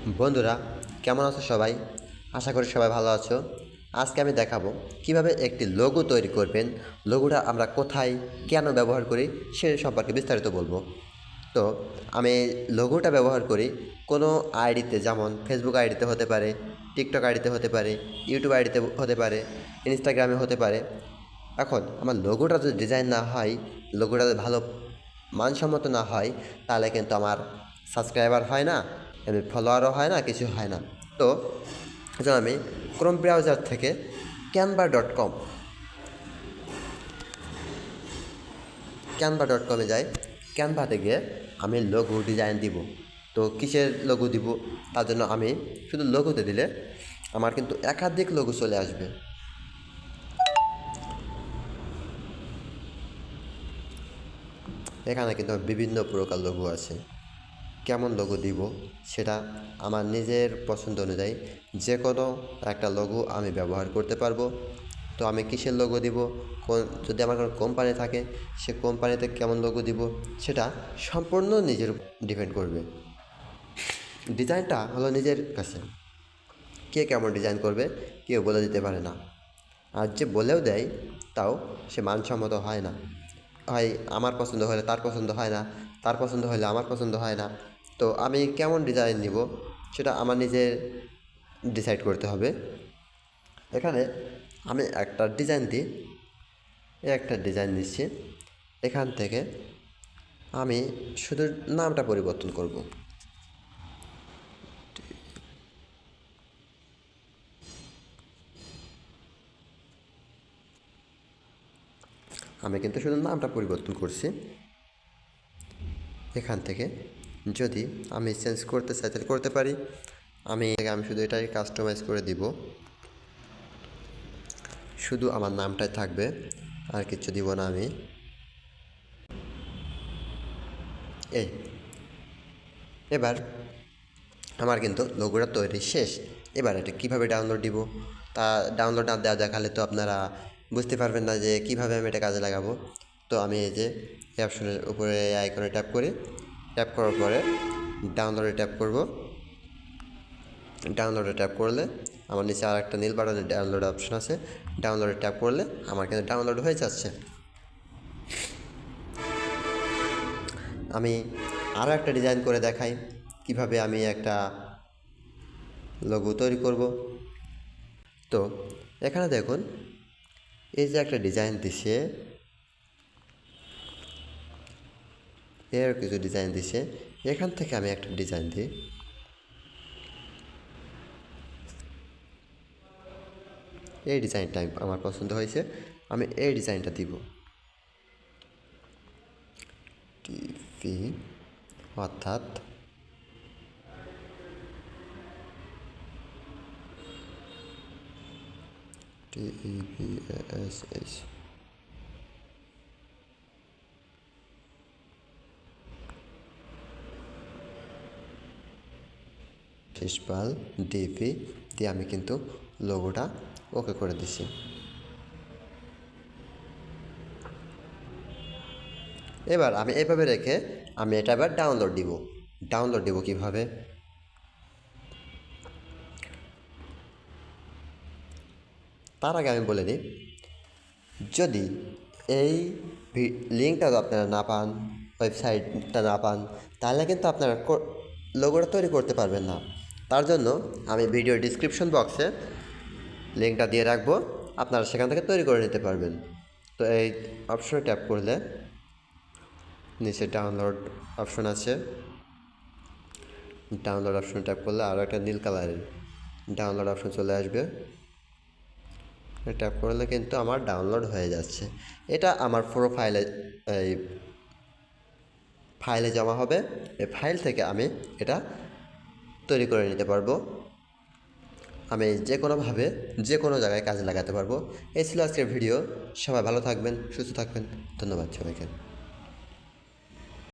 বন্ধুরা, কেমন আছো সবাই? আশা করি সবাই ভালো আছো। আজকে আমি দেখাবো কিভাবে একটি লোগো তৈরি করবেন। লোগোটা আমরা কোথায় কেন ব্যবহার করি সে সম্পর্কে বিস্তারিত বলবো। তো আমি লোগোটা ব্যবহার করি কোনো আইডিতে, যেমন ফেসবুক আইডিতে হতে পারে, টিকটক আইডিতে হতে পারে, ইউটিউব আইডিতে হতে পারে, ইনস্টাগ্রামে হতে পারে। এখন আমার লোগোটা যদি ডিজাইন না হয়, লোগোটা যদি ভালো মানসম্মত না হয়, তাহলে কিন্তু আমার সাবস্ক্রাইবার হয় না, এমনি ফলোয়ারও হয় না, কিছু হয় না। তো এজন্য আমি ক্রোম ব্রাউজার থেকে canva.com canva.com-এ যাই। ক্যানভাতে গিয়ে আমি লোগো ডিজাইন দিব। তো কিসের লোগো দিব, তার জন্য আমি শুধু লোগোতে দিলে আমার কিন্তু একাধিক লোগো চলে আসবে। এখানে কিন্তু বিভিন্ন প্রকার লোগো আছে। কেমন লোগো দিব সেটা আমার নিজের পছন্দ অনুযায়ী যে কোনো একটা লোগো আমি ব্যবহার করতে পারবো। তো আমি কিসের লোগো দিব, যদি আমার কোনো কোম্পানি থাকে সে কোম্পানিতে কেমন লোগো দিব সেটা সম্পূর্ণ নিজের ডিপেন্ড করবে। ডিজাইনটা হলো নিজের কাছে, কে কেমন ডিজাইন করবে কেউ বলে দিতে পারে না। আর যে বলেও দেয় তাও সে মানসম্মত হয় না। হয় আমার পছন্দ হলে তার পছন্দ হয় না, তার পছন্দ হলে আমার পছন্দ হয় না। তো আমি কেমন ডিজাইন নিব সেটা আমার নিজের ডিসাইড করতে হবে। এখানে আমি একটা ডিজাইন দিই, একটা ডিজাইন দিচ্ছি। এখান থেকে আমি শুধু নামটা পরিবর্তন করব। আমি কিন্তু শুধু নামটা পরিবর্তন করছি। এখান থেকে যদি আমি চেঞ্জ করতে চাই তাহলে করতে পারি। আমি শুধু এটাই কাস্টমাইজ করে দিব, শুধু আমার নামটাই থাকবে, আর কিছু দিব না আমি। এই এবার আমার কিন্তু লোগোটা তৈরি শেষ। এবার এটা কীভাবে ডাউনলোড দিব, তা ডাউনলোড না দেওয়া দেখালে তো আপনারা বুঝতে পারবেন না যে কীভাবে আমি এটা কাজে লাগাবো। তো আমি এই যে এই অপশনের উপরে আইকনে ট্যাপ করি, ট্যাপ করার পরে ডাউনলোডে ট্যাপ করব। ডাউনলোডে ট্যাপ করলে আমার নিচে আর একটা নীল বাটনের ডাউনলোড অপশন আছে, ডাউনলোডে ট্যাপ করলে আমার কিন্তু ডাউনলোড হয়ে যাচ্ছে। আমি আরও একটা ডিজাইন করে দেখাই কিভাবে আমি একটা লোগো তৈরি করব। তো এখানে দেখুন, এই যে একটা ডিজাইন দিছে, এর কিছু ডিজাইন দিছে, এখান থেকে আমি একটা ডিজাইন দিই। এই ডিজাইনটা আমার পছন্দ হয়েছে, আমি এই ডিজাইনটা দিব। টিভি অর্থাৎ TEVASH। শেষপাল ডিপি দিয়ে আমি কিন্তু লোগোটা ওকে করে দিছি। এবার আমি এভাবে রেখে আমি এটা এবার ডাউনলোড দিব কীভাবে, তার আগে আমি বলে দিই, যদি এই লিঙ্কটা আপনারা না পান, ওয়েবসাইটটা না পান, তাহলে কিন্তু আপনারা লোগোটা তৈরি করতে পারবেন না। তার জন্য আমি ভিডিও ডিসক্রিপশন বক্সে লিঙ্কটা দিয়ে রাখবো, আপনারা সেখান থেকে তৈরি করে নিতে পারবেন। তো এই অপশনে ট্যাপ করলে নিচে ডাউনলোড অপশন আছে, ডাউনলোড অপশনে ট্যাপ করলে আরও একটা নীল কালারের ডাউনলোড অপশন চলে আসবে। ট্যাপ করলে কিন্তু আমার ডাউনলোড হয়ে যাচ্ছে। এটা আমার প্রোফাইলে এই ফাইলে জমা হবে। এই ফাইল থেকে আমি এটা তৈরি করে নিতে পারবো। আমি যে কোনোভাবে যে কোনো জায়গায় কাজে লাগাতে পারবো। এই ছিল আজকের ভিডিও। সবাই ভালো থাকবেন, সুস্থ থাকবেন। ধন্যবাদ সবাইকে।